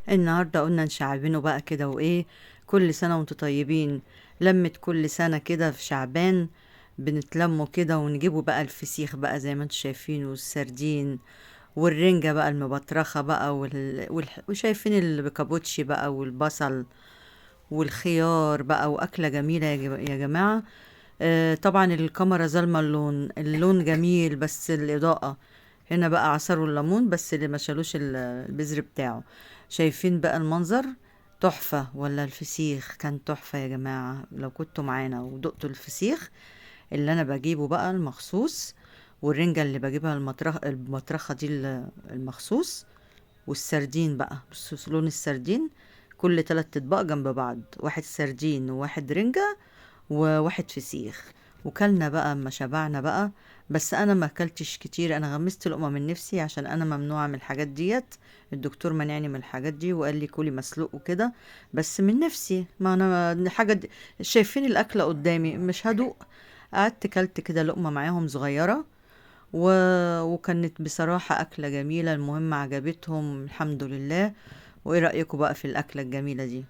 النهاردة قلنا نشعبنه بقى كده وإيه. كل سنة وانتوا طيبين. لمة كل سنة كده في شعبان بنتلموا كده ونجيبوا بقى الفسيخ بقى زي ما انتوا شايفين، والسردين والرنجة بقى المبطرخة بقى وشايفين البيكابوتشي بقى والبصل والخيار بقى، وأكلة جميلة يا جماعة. طبعا الكاميرا ظالمة اللون جميل، بس الإضاءة هنا بقى عصروا الليمون بس اللي ما شالوش البذر بتاعه. شايفين بقى المنظر تحفة، ولا الفسيخ كان تحفة يا جماعة؟ لو كنتوا معانا ودقتوا الفسيخ اللي أنا بجيبه بقى المخصوص، والرنجة اللي بجيبها المطرخة دي المخصوص، والسردين بقى بصوا لون السردين. كل 3 اطباق جنب بعض، واحد سردين وواحد رنجة وواحد فسيخ. وكلنا بقى اما شبعنا بقى. بس انا ما اكلتش كتير، انا غمست لقمة من نفسي عشان انا ممنوعة من الحاجات ديت. الدكتور منعني من الحاجات دي وقال لي كلي مسلوق وكده. بس من نفسي، ما انا حاجة دي شايفين الاكلة قدامي مش هدوق. قعدت كلت كده لقمة معاهم صغيرة و... وكانت بصراحة أكلة جميلة، المهم عجبتهم الحمد لله. وإيه رأيكم بقى في الأكلة الجميلة دي؟